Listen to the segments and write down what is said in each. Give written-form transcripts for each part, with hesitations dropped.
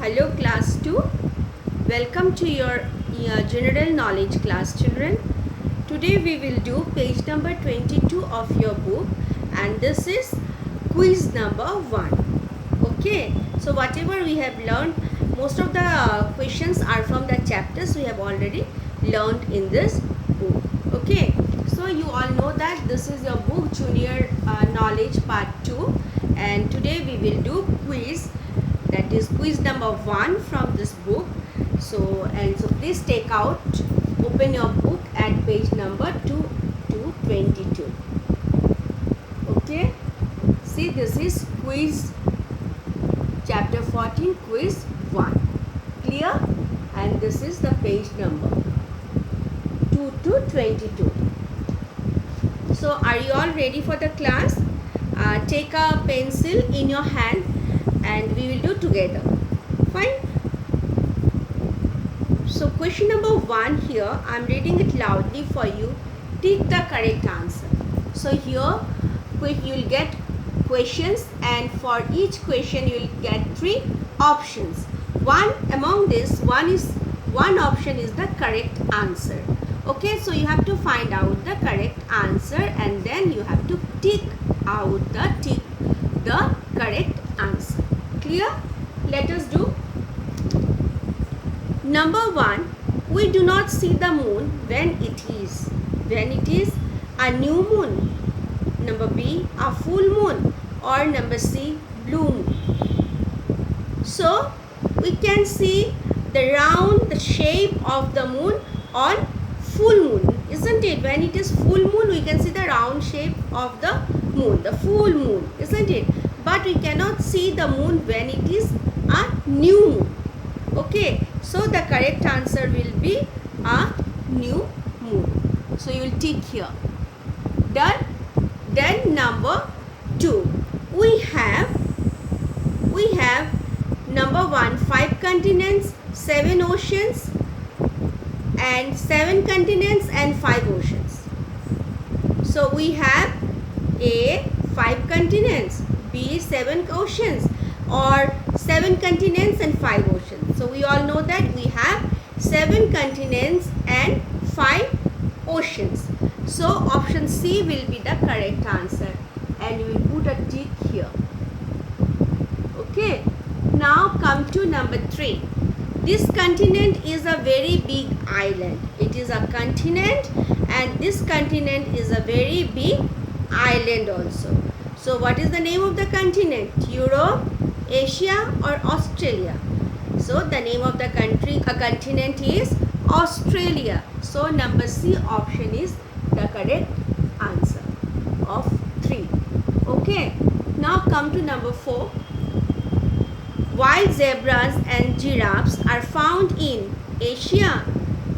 Hello class 2. Welcome to your general knowledge class, children. Today we will do page number 22 of your book, and this is quiz number 1. Okay, so whatever we have learned, most of the questions are from the chapters we have already learned in this book. Okay, so you all know that this is your book Junior Knowledge Part 2, and today we will do quiz, that is quiz number 1 from this book. So please take out, open your book at page number 2 to 22. Okay, see, this is quiz chapter 14, quiz 1. Clear? And this is the page number 2 to 22. So are you all ready for the class? Take a pencil in your hand and we will do together. Fine? So question number 1 here, I am reading it loudly for you. Tick the correct answer. So here you will get questions, and for each question you will get 3 options. One option is the correct answer. Okay, so you have to find out the correct answer and then you have to tick the correct answer. Clear? Let us do. Number 1, we do not see the moon when it is a new moon. Number B, a full moon, or number C, blue moon. So we can see the shape of the moon on full moon, isn't it? When it is full moon, we can see the round shape of the moon, the full moon, isn't it? But we cannot see the moon when it is a new moon. Okay, so the correct answer will be a new moon. So you will tick here. Done. Then number 2, we have number 1, 5 continents, 7 oceans, and 7 continents and 5 oceans. So we have A, 5 continents, B, 7 oceans, or 7 continents and 5 oceans. So we all know that we have 7 continents and 5 oceans. So option C will be the correct answer, and you will put a tick here. Okay, now come to number 3. This continent is a very big island. It is a continent, and this continent is a very big island also. So what is the name of the continent? Europe, Asia, or Australia? So the name of the continent is Australia. So number C option is the correct answer of 3. Okay, now come to number 4. Wild zebras and giraffes are found in Asia,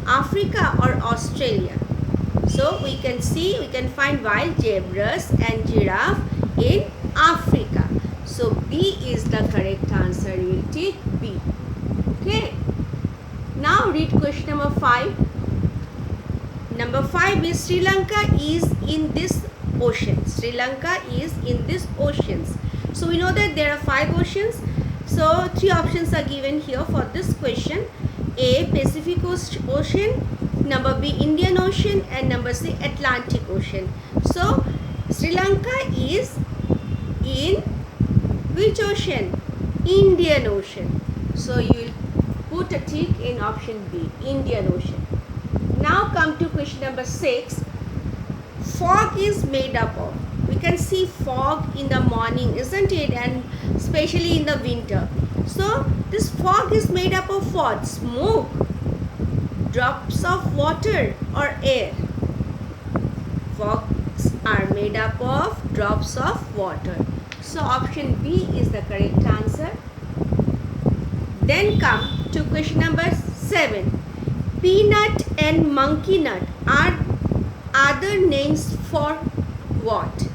Africa, or Australia. So we can find wild zebras and giraffe in Africa. So B is the correct answer. You will take B. Okay. Now read question number 5. Number 5 is Sri Lanka is in this ocean. Sri Lanka is in this oceans. So we know that there are 5 oceans. So 3 options are given here for this question. A, Pacific Ocean, number B, Indian Ocean, and number C, Atlantic Ocean. So Sri Lanka is in which ocean? Indian Ocean. So you will put a tick in option B, Indian Ocean. Now come to question number 6. Fog is made up of. We can see fog in the morning, isn't it? And especially in the winter. So this fog is made up of what? Smoke, drops of water, or air? Fogs are made up of drops of water. So option B is the correct answer. Then come to question number 7. Peanut and monkey nut are other names for what?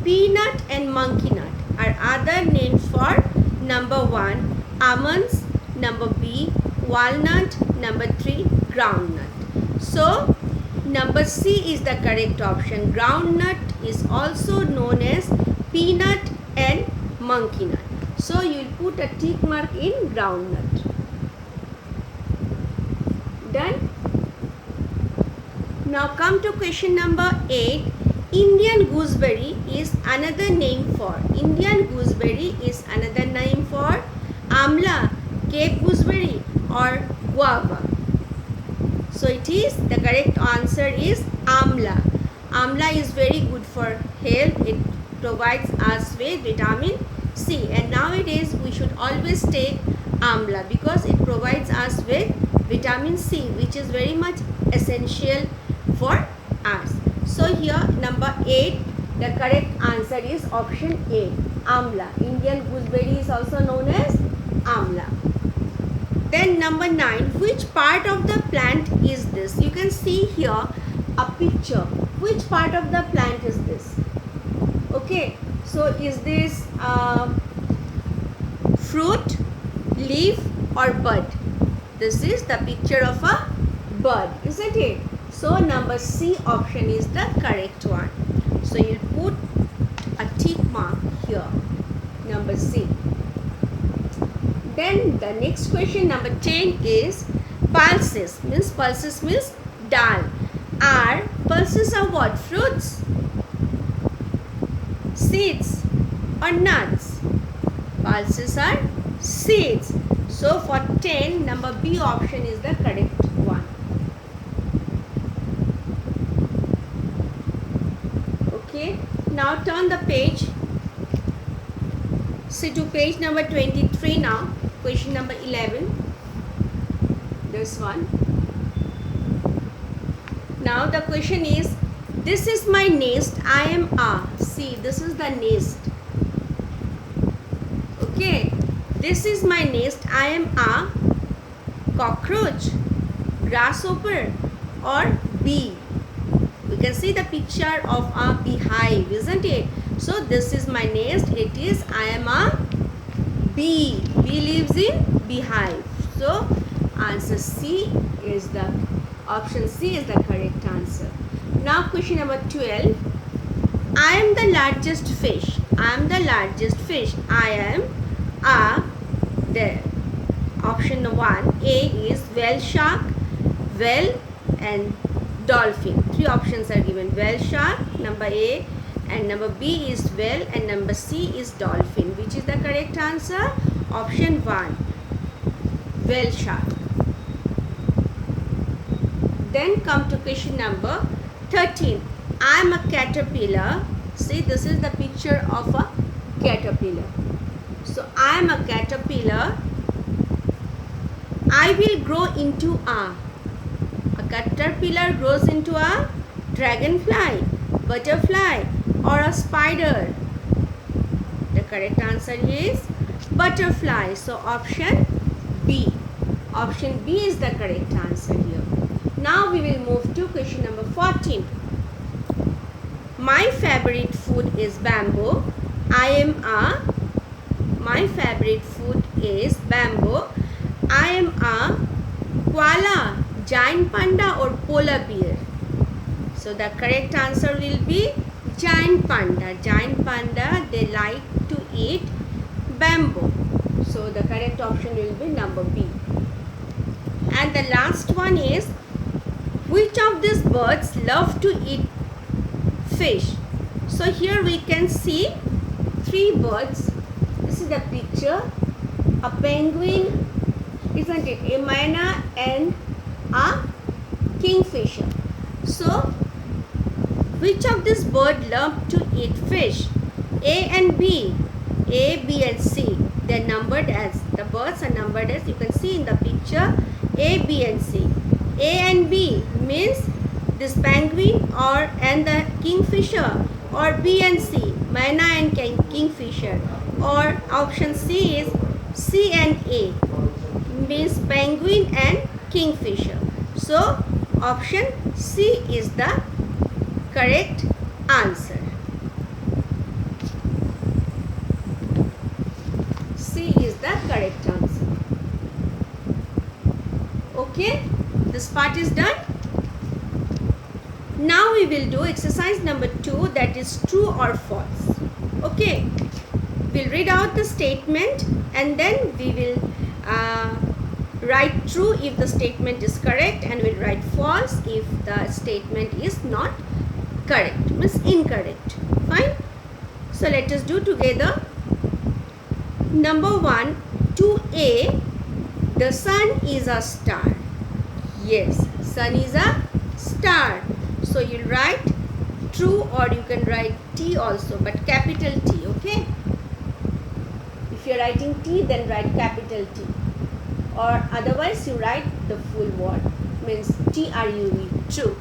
Peanut and monkey nut are other names for number 1, almonds, number B, walnut, number 3, groundnut. So number C is the correct option. Groundnut is also known as peanut and monkey nut. So you will put a tick mark in groundnut. Done? Now come to question number 8. Indian gooseberry is another name for. Indian gooseberry is another name for amla, Cape gooseberry or guava. So it is, the correct answer is amla. Amla is very good for health. It provides us with vitamin C, and nowadays we should always take amla because it provides us with vitamin C, which is very much essential for us. So here number 8, the correct answer is option A, amla. Indian gooseberry is also known as amla. Then number 9, which part of the plant is this? You can see here a picture. Which part of the plant is this? Okay, so is this fruit, leaf or bud? This is the picture of a bud, isn't it? So number C option is the correct one. So you put a tick mark here, number C. Then the next question, number 10, is pulses. Pulses means dal. Pulses are what? Fruits, seeds or nuts? Pulses are seeds. So for 10, number B option is the correct one. Okay, now turn the page. See to page number 23 now. Question number 11. This one. Now the question is, this is my nest, I am a. See, this is the nest. Okay, this is my nest, I am a cockroach, grasshopper or bee. We can see the picture of a beehive, isn't it? So this is my nest, it is, I am a bee. Bee lives in beehive. So answer C is the option C is the correct answer. Now question number 12. I am the largest fish. I am the largest fish. I am a, there. Option 1 A is whale shark, whale and dolphin. 3 options are given. Whale shark, number A, and number B is whale and number C is dolphin. Which is the correct answer? Option 1, whale shark. Then come to question number 13. I am a caterpillar. See, this is the picture of a caterpillar. So I am a caterpillar. I will grow into a caterpillar grows into a dragonfly, butterfly or a spider. The correct answer is butterfly. So option B. Option B is the correct answer here. Now we will move to question number 14. My favorite food is bamboo. My favorite food is bamboo. I am a koala, giant panda or polar bear. So the correct answer will be giant panda. Giant panda, they like to eat bamboo. So the correct option will be number B. And the last one is, which of these birds love to eat fish? So here we can see 3 birds. This is the picture. A penguin, isn't it? A myna and a kingfisher. So which of these birds love to eat fish? A and B. A, B and C. They are numbered as, the birds are numbered as, you can see in the picture, A, B and C. A and B means this penguin or and the kingfisher, or B and C, myna and kingfisher, or option C is C and A means penguin and kingfisher. So option C is the correct answer. C is the correct answer. Okay, this part is done. Now we will do exercise number 2, that is true or false. Okay, we'll read out the statement and then we will write true if the statement is correct, and we'll write false if the statement is not correct, means incorrect. Fine. So let us do together. Number 1, to A, the sun is a star. Yes, sun is a star. So you'll write true, or you can write T also, but capital T, okay? If you're writing T, then write capital T. Or otherwise you write the full word, means TRUE, true.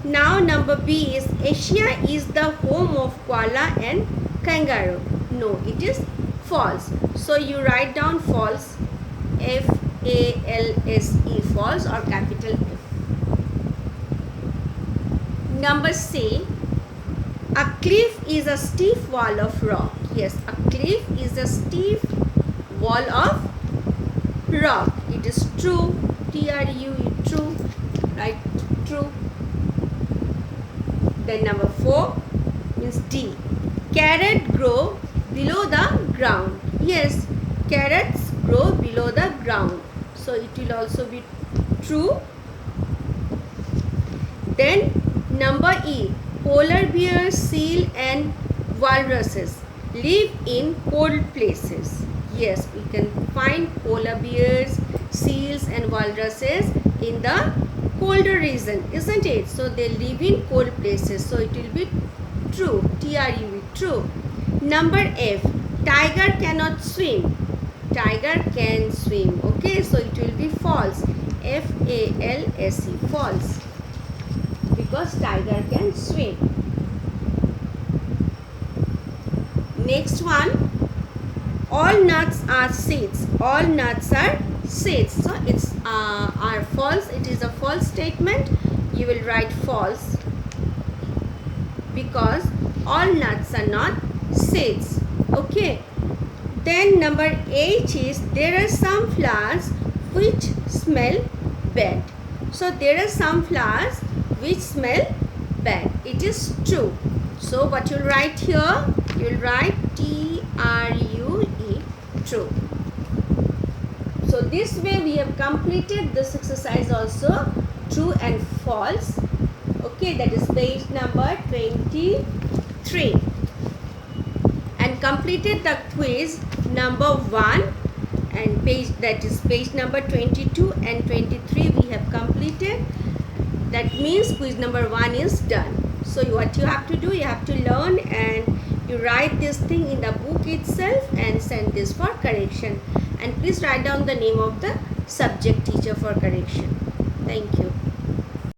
Now number B is Asia is the home of koala and kangaroo. No, it is false. So you write down false, FALSE, false, or capital F. Number C, a cliff is a steep wall of rock. Yes, a cliff is a steep wall of rock. It is true, TRUE, true, right, true. Then number 4 means D, carrot grow below the ground. Yes, carrots grow below the ground. So it will also be true. Then number E, polar bears, seal and walruses live in cold places. Yes, we can find polar bears, seals and walruses in the colder region, isn't it? So they live in cold places. So it will be true, TRUE, true. Number F, tiger cannot swim. Tiger can swim. Okay, so it will be false, FALSE, false, because tiger can swim. Next one, all nuts are seeds. All nuts are seeds. So it's are false. It is a false statement. You will write false, because all nuts are not seeds. Okay. Then number H is there are some flowers which smell bad. So there are some flowers which smell bad. It is true. So what you'll write here, you'll write TRUE, true. So this way we have completed this exercise also, true and false. Okay, that is page number 23, and completed the quiz number 1, and page, that is page number 22 and 23 we have completed. That means quiz number 1 is done. So what you have to do, you have to learn and you write this thing in the book itself and send this for correction. And please write down the name of the subject teacher for correction. Thank you.